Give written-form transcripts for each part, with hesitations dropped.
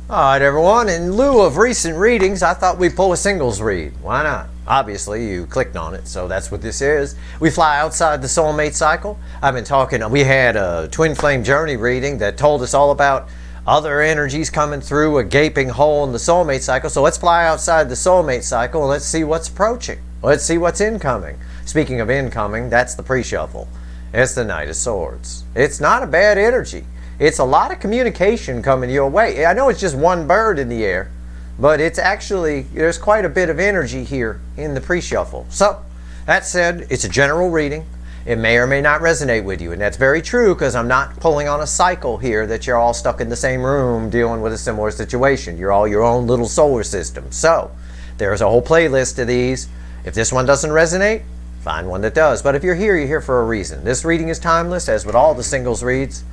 Alright everyone, in lieu of recent readings, I thought we'd pull a singles read. Why not? Obviously, you clicked on it, so that's what this is. We fly outside the soulmate cycle. I've been talking, we had a twin flame journey reading that told us all about other energies coming through a gaping hole in the soulmate cycle. So let's fly outside the soulmate cycle and let's see what's approaching. Let's see what's incoming. Speaking of incoming, that's the pre-shuffle. It's the Knight of Swords. It's not a bad energy. It's a lot of communication coming your way. I know it's just one bird in the air, but it's actually, there's quite a bit of energy here in the pre-shuffle. So, that said, it's a general reading. It may or may not resonate with you, and that's very true because I'm not pulling on a cycle here that you're all stuck in the same room dealing with a similar situation. You're all your own little solar system. So, there's a whole playlist of these. If this one doesn't resonate, find one that does. But if you're here for a reason. This reading is timeless, as with all the singles reads.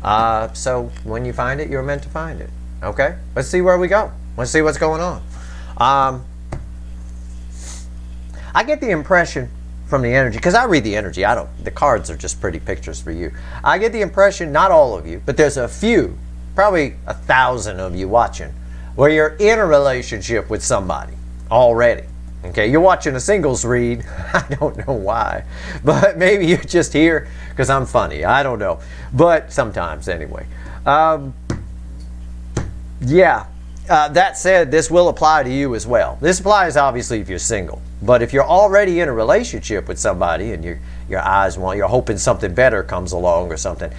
So when you find it, you're meant to find it. Okay? Let's see where we go. Let's see what's going on. I get the impression from the energy, because I read the energy. The cards are just pretty pictures for you. I get the impression, not all of you, but there's a few, probably 1,000 of you watching, where you're in a relationship with somebody already. Okay, you're watching a singles read. I don't know why, but maybe you're just here because I'm funny. I don't know, but sometimes anyway. That said, this will apply to you as well. This applies obviously if you're single, but if you're already in a relationship with somebody and you're hoping something better comes along or something,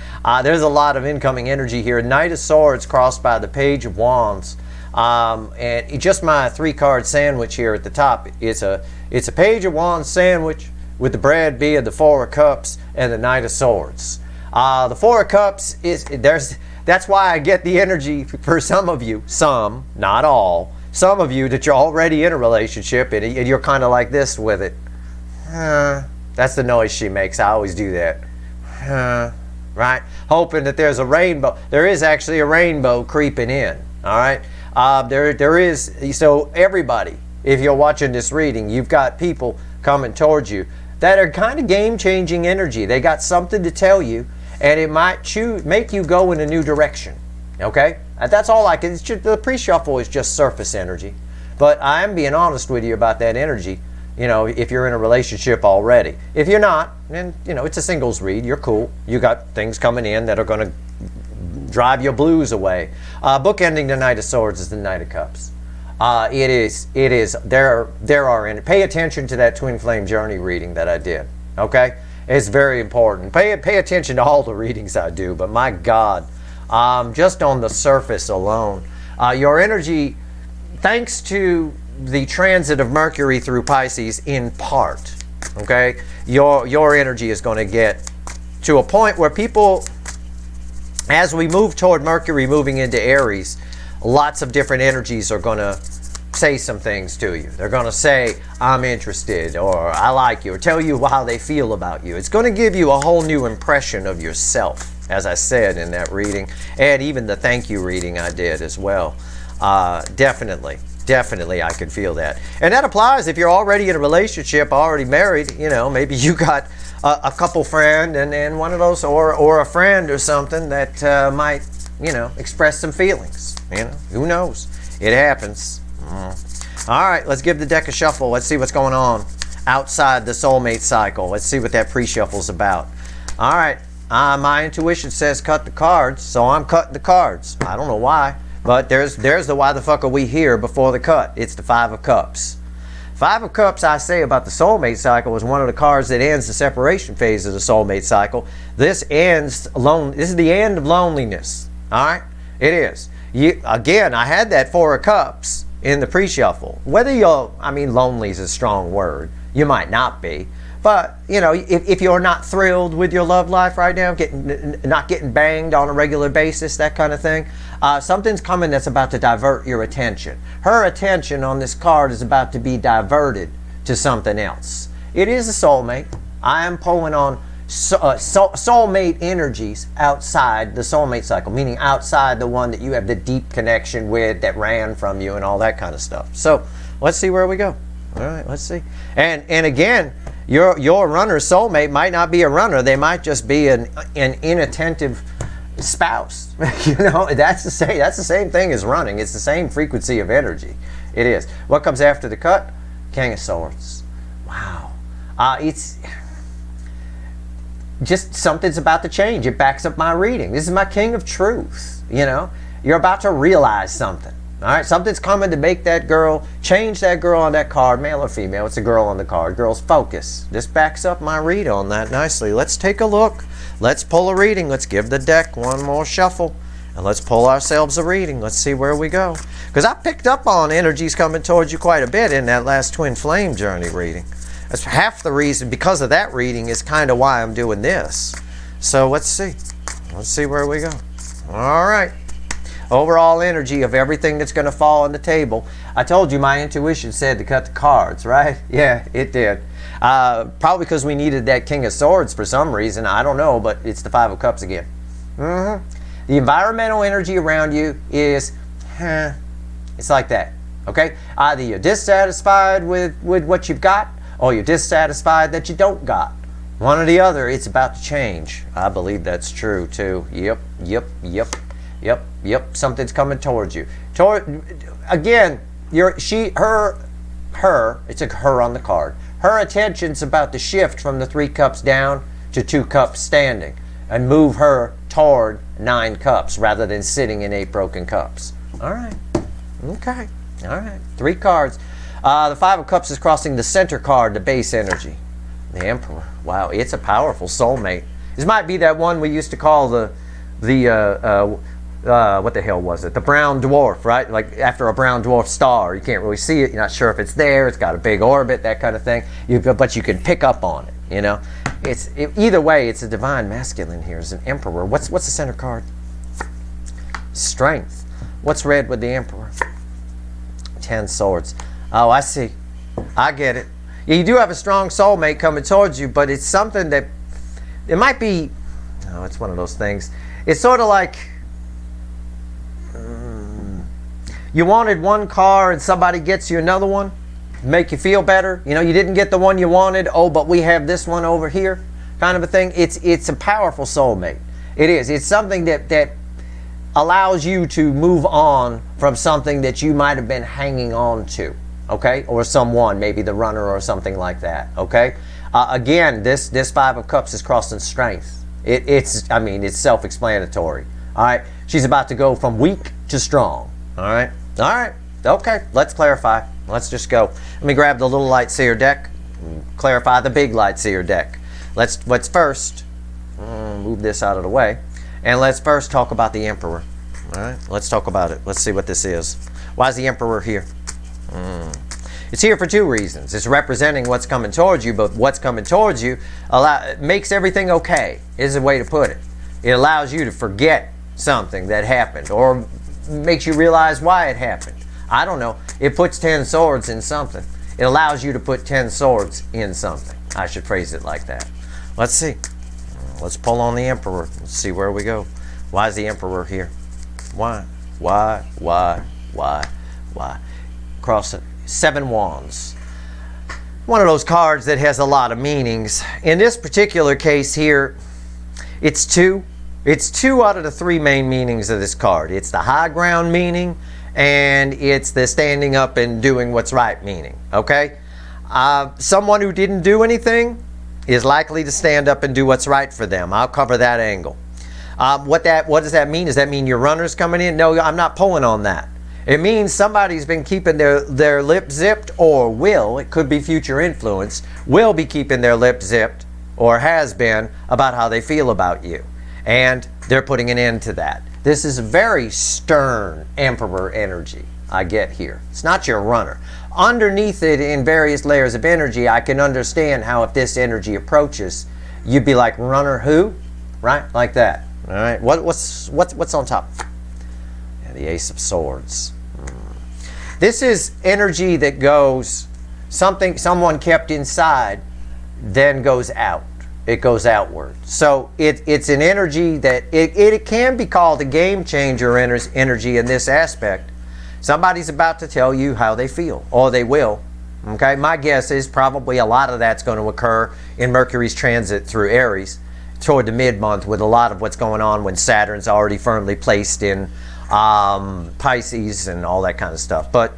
there's a lot of incoming energy here. Knight of Swords crossed by the Page of Wands. And just my 3-card sandwich here at the top. It's a Page of Wands sandwich with the bread being the 4 of Cups and the Knight of Swords. The 4 of Cups that's why I get the energy for some of you, some, not all, some of you that you're already in a relationship and you're kind of like this with it. That's the noise she makes. I always do that. Right? Hoping that there's a rainbow. There is actually a rainbow creeping in. All right? There is, so everybody, if you're watching this reading, you've got people coming towards you that are kind of game-changing energy. They got something to tell you, and it might make you go in a new direction. Okay? That's all I can. The pre-shuffle is just surface energy. But I am being honest with you about that energy, if you're in a relationship already. If you're not, then, it's a singles read. You're cool. You got things coming in that are going to drive your blues away. Bookending the Knight of Swords is the Knight of Cups. Pay attention to that twin flame journey reading that I did. Okay? It's very important. Pay attention to all the readings I do, but my God, just on the surface alone, your energy, thanks to the transit of Mercury through Pisces in part, okay, your energy is going to get to a point where people, as we move toward Mercury moving into Aries, lots of different energies are going to say some things to you. They're going to say, I'm interested, or I like you, or tell you how they feel about you. It's going to give you a whole new impression of yourself, as I said in that reading, and even the thank you reading I did as well. Definitely I could feel that. And that applies if you're already in a relationship, already married, maybe you got a couple friend and one of those, or a friend or something that might, express some feelings. Who knows? It happens. All right, let's give the deck a shuffle. Let's see what's going on outside the soulmate cycle. Let's see what that pre-shuffle's about. All right, my intuition says cut the cards, so I'm cutting the cards. I don't know why, but there's the why the fuck are we here before the cut. It's the 5 of Cups. 5 of Cups, I say about the soulmate cycle, is one of the cards that ends the separation phase of the soulmate cycle. This is the end of loneliness. All right, it is. Again, I had that 4 of Cups in the pre-shuffle. Lonely is a strong word. You might not be. But, if you're not thrilled with your love life right now, not getting banged on a regular basis, that kind of thing, something's coming that's about to divert your attention. Her attention on this card is about to be diverted to something else. It is a soulmate. I am pulling on soulmate energies outside the soulmate cycle, meaning outside the one that you have the deep connection with, that ran from you and all that kind of stuff. So let's see where we go. All right, let's see. And again, your runner soulmate might not be a runner. They might just be an inattentive spouse. You know, that's the same thing as running. It's the same frequency of energy. It is. What comes after the cut? King of Swords. Wow. It's just something's about to change. It backs up my reading. This is my King of Truth. You know, you're about to realize something. All right, something's coming to make that girl, change that girl on that card, male or female. It's a girl on the card. Girl's focus. This backs up my read on that nicely. Let's take a look. Let's pull a reading. Let's give the deck one more shuffle. And let's pull ourselves a reading. Let's see where we go. Because I picked up on energies coming towards you quite a bit in that last twin flame journey reading. That's half the reason, because of that reading, is kind of why I'm doing this. So let's see. Let's see where we go. All right. Overall energy of everything that's going to fall on the table. I told you my intuition said to cut the cards, right? Yeah, it did. Probably because we needed that King of Swords for some reason. I don't know, but it's the Five of Cups again. The environmental energy around you is, it's like that, okay? Either you're dissatisfied with what you've got, or you're dissatisfied that you don't got. One or the other, it's about to change. I believe that's true too. Yep. Something's coming towards you. Again, it's a her on the card. Her attention's about to shift from the 3 cups down to 2 cups standing and move her toward 9 cups rather than sitting in 8 broken cups. All right. Okay. All right. 3 cards. The 5 of Cups is crossing the center card, the base energy. The Emperor. Wow, it's a powerful soulmate. This might be that one we used to call the what the hell was it? The brown dwarf, right? Like after a brown dwarf star, you can't really see it. You're not sure if it's there. It's got a big orbit, that kind of thing. But you can pick up on it. You know, either way, it's a divine masculine here. It's an Emperor. What's the center card? Strength. What's red with the Emperor? 10 swords. Oh, I see. I get it. Yeah, you do have a strong soulmate coming towards you, but it's something that it might be. Oh, it's one of those things. It's sort of like. You wanted one car and somebody gets you another one, make you feel better. You know, you didn't get the one you wanted. Oh, but we have this one over here, kind of a thing. It's a powerful soulmate. It is. It's something that allows you to move on from something that you might have been hanging on to, okay? Or someone, maybe the runner or something like that, okay? Again, this 5 of Cups is crossing strength. It's self-explanatory, all right? She's about to go from weak to strong. All right. Okay. Let's clarify. Let's just go. Let me grab the little light seer deck. Clarify the big light seer deck. Let's first move this out of the way, and let's first talk about the Emperor. All right. Let's talk about it. Let's see what this is. Why is the Emperor here? It's here for 2 reasons. It's representing what's coming towards you, but what's coming towards you makes everything okay. Is a way to put it. It allows you to forget something that happened, or makes you realize why it happened. I don't know. It puts 10 swords in something. It allows you to put 10 swords in something. I should phrase it like that. Let's see. Let's pull on the Emperor. Let's see where we go. Why is the Emperor here? Why? Cross it. 7 wands. One of those cards that has a lot of meanings. In this particular case here, it's 2. It's 2 out of the 3 main meanings of this card. It's the high ground meaning, and it's the standing up and doing what's right meaning, okay? Someone who didn't do anything is likely to stand up and do what's right for them. I'll cover that angle. What does that mean? Does that mean your runner's coming in? No, I'm not pulling on that. It means somebody's been keeping their lip zipped, or it could be future influence, will be keeping their lip zipped, or has been, about how they feel about you. And they're putting an end to that. This is a very stern Emperor energy I get here. It's not your runner. Underneath it, in various layers of energy, I can understand how if this energy approaches, you'd be like, runner who? Right? Like that. All right. What's on top? Yeah, the Ace of Swords. This is energy that goes, someone kept inside, then goes out. It goes outward. So it's an energy that it can be called a game changer energy in this aspect. Somebody's about to tell you how they feel, or they will. Okay, my guess is probably a lot of that's going to occur in Mercury's transit through Aries. toward the mid-month with a lot of what's going on when Saturn's already firmly placed in Pisces and all that kind of stuff. But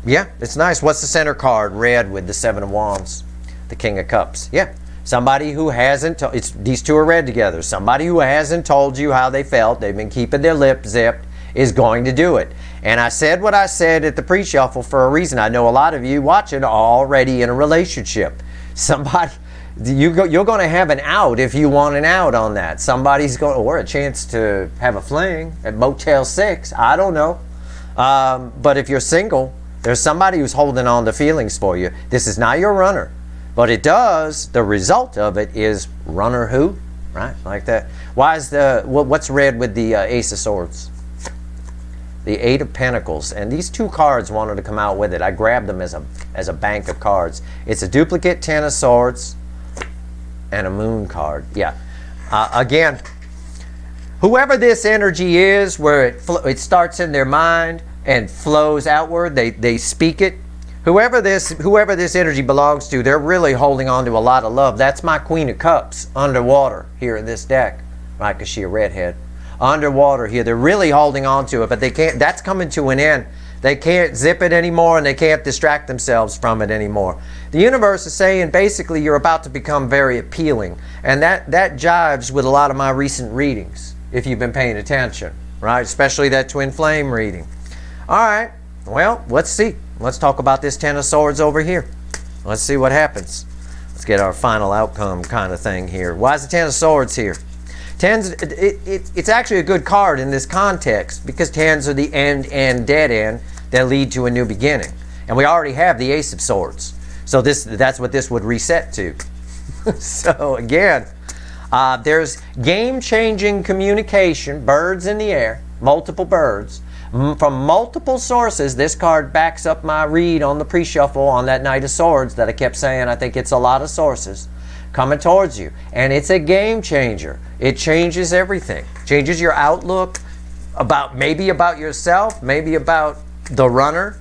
yeah, it's nice. What's the center card? Red with the 7 of Wands, the King of Cups. Yeah, somebody who hasn't, these two are red together. Somebody who hasn't told you how they felt, they've been keeping their lip zipped, is going to do it. And I said what I said at the pre-shuffle for a reason. I know a lot of you watching are already in a relationship. Somebody, you're going to have an out if you want an out on that. Somebody's going, or a chance to have a fling at Motel 6. I don't know. But if you're single, there's somebody who's holding on to feelings for you. This is not your runner. But it does, the result of it is runner who? Right? Like that. Why is what's red with the Ace of Swords? The 8 of Pentacles. And these two cards wanted to come out with it. I grabbed them as a bank of cards. It's a duplicate 10 of Swords and a Moon card. Yeah. Again, whoever this energy is, where it starts in their mind and flows outward, they speak it. Whoever this energy belongs to, they're really holding on to a lot of love. That's my Queen of Cups underwater here in this deck, right? Because she's a redhead. Underwater here, they're really holding on to it, but they can't. That's coming to an end. They can't zip it anymore, and they can't distract themselves from it anymore. The universe is saying basically you're about to become very appealing, and that jives with a lot of my recent readings if you've been paying attention, right? Especially that twin flame reading. All right, well, let's see. Let's talk about this 10 of Swords over here. Let's see what happens. Let's get our final outcome kind of thing here. Why is the 10 of Swords here? It's actually a good card in this context because 10s are the end and dead end that lead to a new beginning. And we already have the Ace of Swords. So that's what this would reset to. So again, there's game-changing communication, birds in the air, multiple birds. From multiple sources, this card backs up my read on the pre-shuffle on that Knight of Swords that I kept saying. I think it's a lot of sources coming towards you. And it's a game changer. It changes everything. Changes your outlook maybe about yourself, maybe about the runner,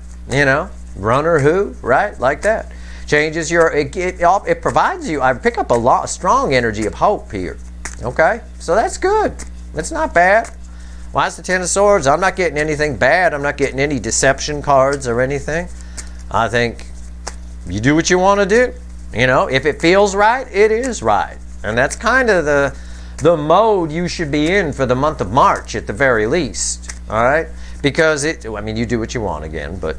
runner who, right? Like that. Changes it provides you, I pick up a strong energy of hope here. Okay? So that's good. It's not bad. Why is the 10 of Swords? I'm not getting anything bad. I'm not getting any deception cards or anything. I think you do what you want to do. If it feels right, it is right. And that's kind of the mode you should be in for the month of March at the very least. All right? Because you do what you want again, but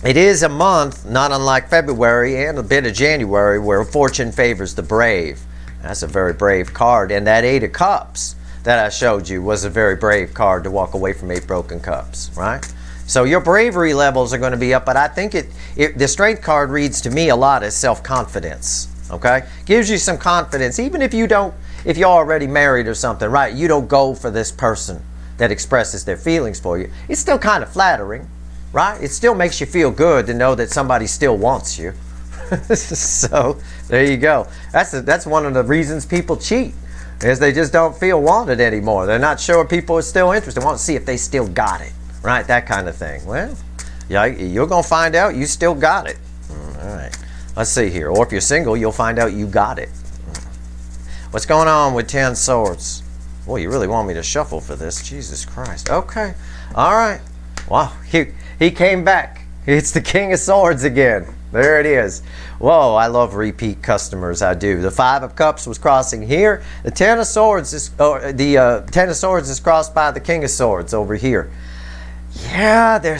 it is a month, not unlike February and a bit of January, where fortune favors the brave. That's a very brave card. And that 8 of Cups that I showed you was a very brave card to walk away from 8 broken cups, right? So your bravery levels are going to be up, but I think the strength card reads to me a lot as self-confidence, okay? Gives you some confidence, even if you're already married or something, right? You don't go for this person that expresses their feelings for you. It's still kind of flattering, right? It still makes you feel good to know that somebody still wants you. So there you go. That's one of the reasons people cheat, is they just don't feel wanted anymore. They're not sure people are still interested. They want to see if they still got it. Right, that kind of thing. Well, yeah, you're going to find out you still got it. All right, let's see here. Or if you're single, you'll find out you got it. What's going on with 10 Swords? Boy, you really want me to shuffle for this. Jesus Christ. Okay, all right. Wow, he came back. It's the King of Swords again. There it is. Whoa, I love repeat customers. I do. The 5 of Cups was crossing here. The 10 of Swords is crossed by the King of Swords over here. Yeah,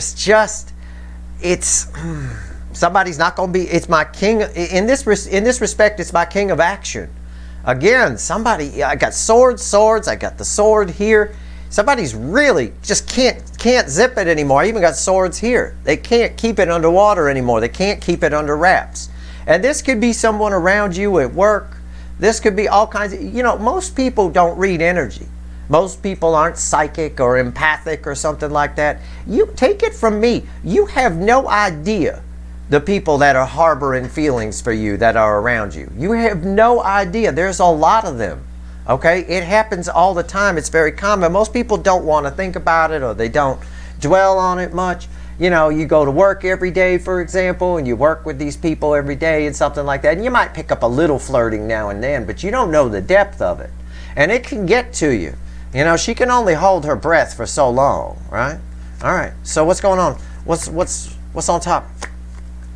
somebody's not going to be, it's my king, in this respect, it's my king of action. Again, I got swords, I got the sword here. Somebody's really just can't zip it anymore. I even got swords here. They can't keep it underwater anymore. They can't keep it under wraps. And this could be someone around you at work. This could be all kinds of, most people don't read energy. Most people aren't psychic or empathic or something like that. You take it from me. You have no idea the people that are harboring feelings for you that are around you. You have no idea. There's a lot of them. Okay? It happens all the time. It's very common. Most people don't want to think about it, or they don't dwell on it much. you know, you go to work every day, for example, and you work with these people every day and something like that, and you might pick up a little flirting now and then, but you don't know the depth of it. And it can get to you. You know, she can only hold her breath for so long, right? All right, so what's going on? What's on top?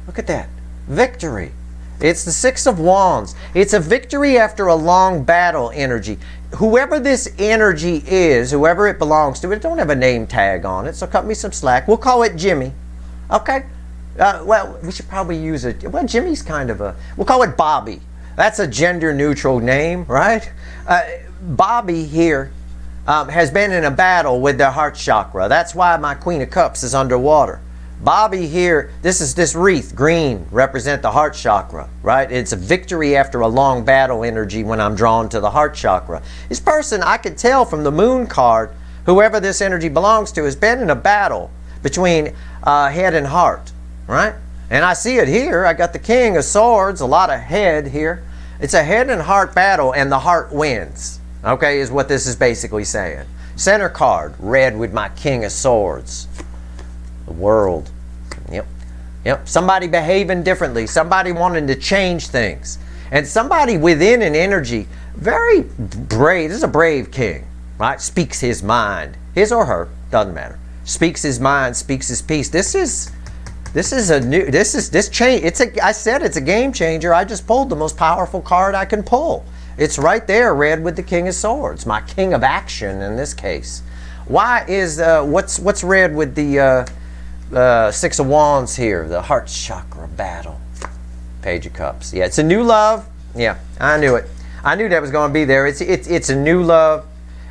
Look at that. Victory. It's the Six of Wands. It's a victory after a long battle energy. Whoever this energy is, whoever it belongs to, it don't have a name tag on it, so cut me some slack. We'll call it Jimmy. Okay? Well, we should probably use it. Well, Jimmy's kind of a... We'll call it Bobby. That's a gender-neutral name, right? Bobby here has been in a battle with their heart chakra. That's why my Queen of Cups is underwater. Bobby here, this wreath, green, represent the heart chakra, right? It's a victory after a long battle energy when I'm drawn to the heart chakra. This person, I could tell from the moon card, whoever this energy belongs to, has been in a battle between head and heart, right? And I see it here. I got the King of Swords, a lot of head here. It's a head and heart battle, and the heart wins, okay, is what this is basically saying. Center card, red with my King of Swords. The world. Yep. Somebody behaving differently. Somebody wanting to change things. And somebody within an energy, very brave. This is a brave king, right? Speaks his mind. His or her, doesn't matter. Speaks his mind, speaks his peace. This change. I said it's a game changer. I just pulled the most powerful card I can pull. It's right there, red with the King of Swords. My king of action in this case. Why is what's red with the Six of Wands here, the heart chakra battle? Page of Cups. Yeah, it's a new love. Yeah, I knew it. I knew that was going to be there. It's a new love.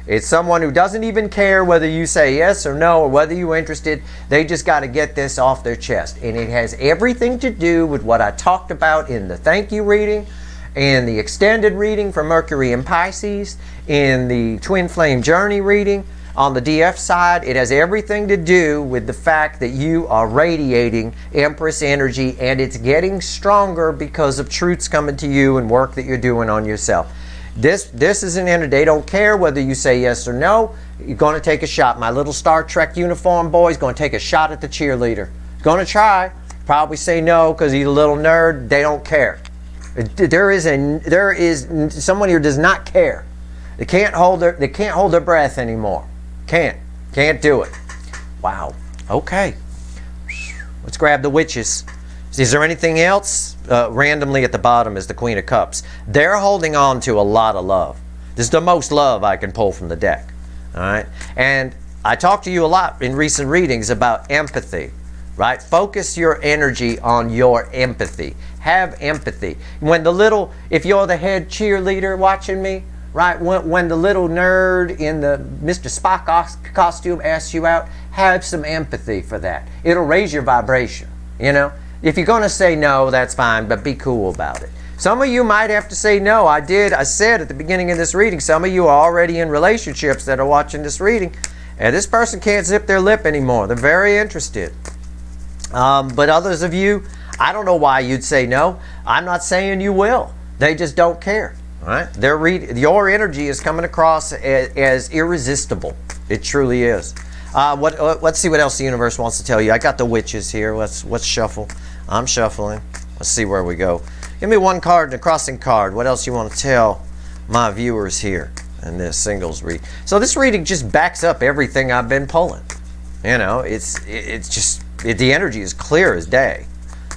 It's someone who doesn't even care whether you say yes or no or whether you're interested. They just got to get this off their chest. And it has everything to do with what I talked about in the thank you reading, in the extended reading for Mercury and Pisces, in the Twin Flame Journey reading. On the DF side, it has everything to do with the fact that you are radiating Empress energy, and it's getting stronger because of truths coming to you and work that you're doing on yourself. This is an energy. They don't care whether you say yes or no. You're going to take a shot. My little Star Trek uniform boy is going to take a shot at the cheerleader. He's going to try. Probably say no because he's a little nerd. They don't care. There is someone here does not care. They can't hold their breath anymore. Can't do it. Wow. Okay. Let's grab the witches. Is there anything else? Randomly at the bottom is the Queen of Cups. They're holding on to a lot of love. This is the most love I can pull from the deck. All right. And I talked to you a lot in recent readings about empathy. Right? Focus your energy on your empathy. Have empathy. If you're the head cheerleader watching me, right? When the little nerd in the Mr. Spock costume asks you out, have some empathy for that. It'll raise your vibration, you know? If you're going to say no, that's fine, but be cool about it. Some of you might have to say no. I said at the beginning of this reading, some of you are already in relationships that are watching this reading, and this person can't zip their lip anymore. They're very interested. But others of you, I don't know why you'd say no. I'm not saying you will. They just don't care. Right? Your energy is coming across as irresistible. It truly is. Let's see what else the universe wants to tell you. I got the witches here. Let's shuffle. I'm shuffling. Let's see where we go. Give me one card and a crossing card. What else you want to tell my viewers here in this singles read? So this reading just backs up everything I've been pulling. You know, the energy is clear as day.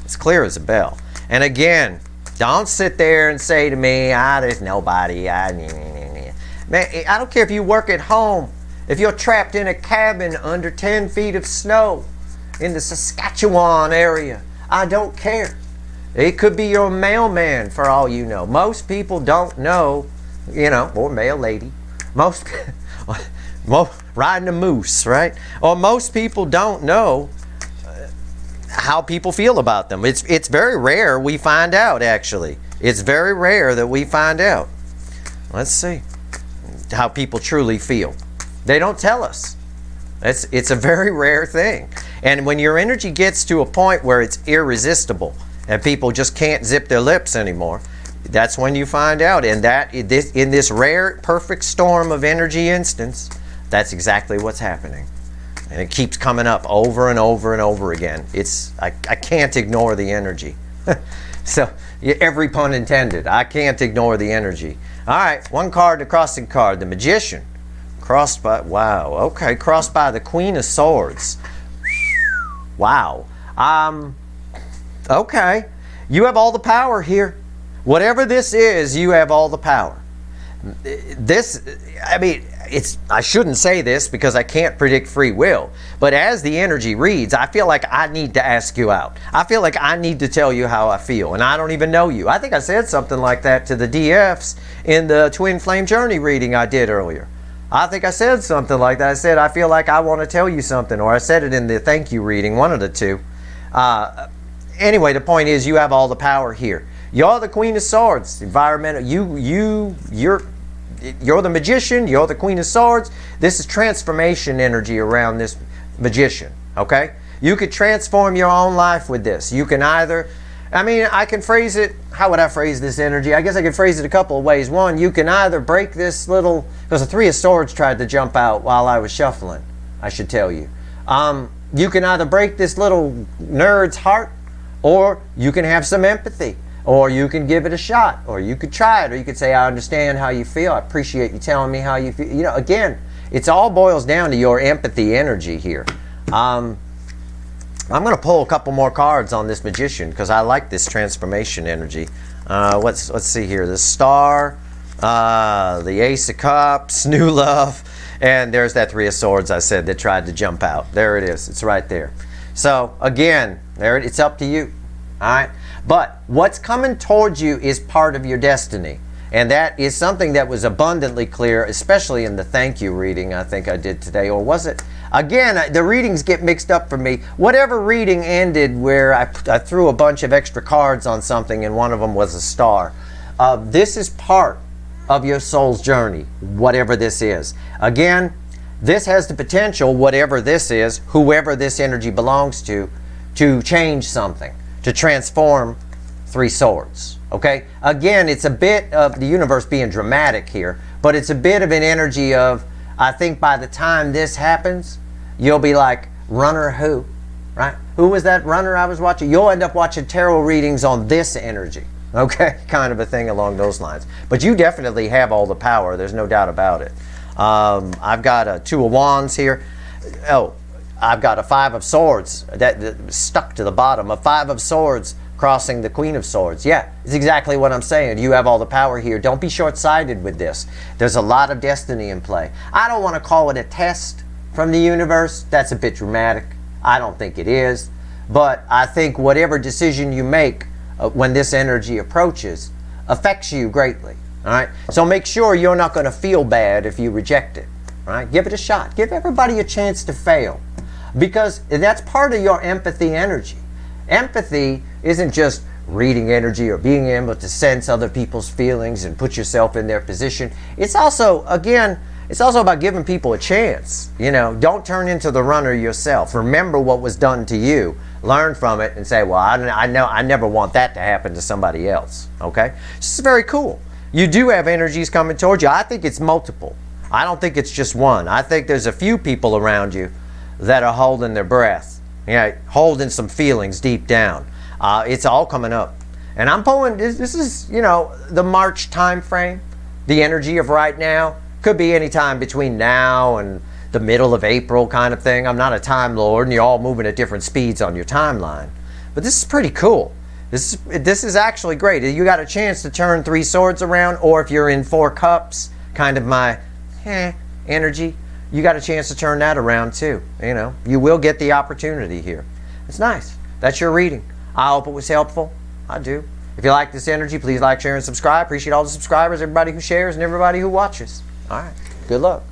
It's clear as a bell. And again, don't sit there and say to me, there's nobody. Man, I don't care if you work at home. If you're trapped in a cabin under 10 feet of snow in the Saskatchewan area, I don't care. It could be your mailman for all you know. Most people don't know, or mail lady. Most riding a moose, right? Or most people don't know how people feel about them. It's very rare we find out, actually. It's very rare that we find out. Let's see how people truly feel. They don't tell us. It's a very rare thing. And when your energy gets to a point where it's irresistible and people just can't zip their lips anymore, that's when you find out. And in this rare, perfect storm of energy instance, that's exactly what's happening. And it keeps coming up over and over and over again. I can't ignore the energy. So, every pun intended. I can't ignore the energy. All right, one card, the crossing card, the Magician. Crossed by, wow, okay, crossed by the Queen of Swords. Wow. Okay. You have all the power here. Whatever this is, you have all the power. I shouldn't say this because I can't predict free will, but as the energy reads, I feel like I need to ask you out. I feel like I need to tell you how I feel, and I don't even know you. I think I said something like that to the DFs in the Twin Flame Journey reading I did earlier. I think I said something like that. I said, I feel like I want to tell you something, or I said it in the thank you reading, one of the two. Anyway, the point is you have all the power here. You're the Queen of Swords. Environmental, you're the Magician, you're the Queen of Swords. This is transformation energy around this Magician, okay? You could transform your own life with this. You can either, I can phrase it, how would I phrase this energy? I guess I could phrase it a couple of ways. One, you can either break this little, because the Three of Swords tried to jump out while I was shuffling, I should tell you. You can either break this little nerd's heart, or you can have some empathy. Or you can give it a shot, or you could try it, or you could say, I understand how you feel, I appreciate you telling me how you feel. Again, it's all boils down to your empathy energy here. I'm going to pull a couple more cards on this Magician because I like this transformation energy. Let's see here. The Star, the Ace of Cups, New Love, and there's that Three of Swords I said that tried to jump out. There it is. It's right there. So, again, it's up to you. All right? But what's coming towards you is part of your destiny. And that is something that was abundantly clear, especially in the thank you reading I think I did today. Or was it? Again, the readings get mixed up for me. Whatever reading ended where I threw a bunch of extra cards on something and one of them was a star. This is part of your soul's journey, whatever this is. Again, this has the potential, whatever this is, whoever this energy belongs to change something. To transform Three Swords, okay? Again, it's a bit of the universe being dramatic here, but it's a bit of an energy of, I think by the time this happens, you'll be like, runner who, right? Who was that runner I was watching? You'll end up watching tarot readings on this energy, okay? Kind of a thing along those lines. But you definitely have all the power, there's no doubt about it. I've got a Two of Wands here. Oh, I've got a Five of Swords that stuck to the bottom. A Five of Swords crossing the Queen of Swords. Yeah, it's exactly what I'm saying. You have all the power here. Don't be short-sighted with this. There's a lot of destiny in play. I don't want to call it a test from the universe. That's a bit dramatic. I don't think it is. But I think whatever decision you make when this energy approaches affects you greatly. All right? So make sure you're not going to feel bad if you reject it. All right? Give it a shot. Give everybody a chance to fail. Because that's part of your empathy energy. Empathy isn't just reading energy or being able to sense other people's feelings and put yourself in their position. It's also, again, it's also about giving people a chance. Don't turn into the runner yourself. Remember what was done to you. Learn from it and say, well, I know I never want that to happen to somebody else. Okay? This is very cool. You do have energies coming towards you. I think it's multiple. I don't think it's just one. I think there's a few people around you that are holding their breath, holding some feelings deep down. It's all coming up. And I'm pulling, this is, the March time frame, the energy of right now. Could be any time between now and the middle of April kind of thing. I'm not a time lord, and you're all moving at different speeds on your timeline. But this is pretty cool. This is actually great. You got a chance to turn Three Swords around, or if you're in Four Cups, kind of my energy, you got a chance to turn that around too. You will get the opportunity here. It's nice. That's your reading. I hope it was helpful. I do. If you like this energy, please like, share, and subscribe. Appreciate all the subscribers, everybody who shares, and everybody who watches. All right. Good luck.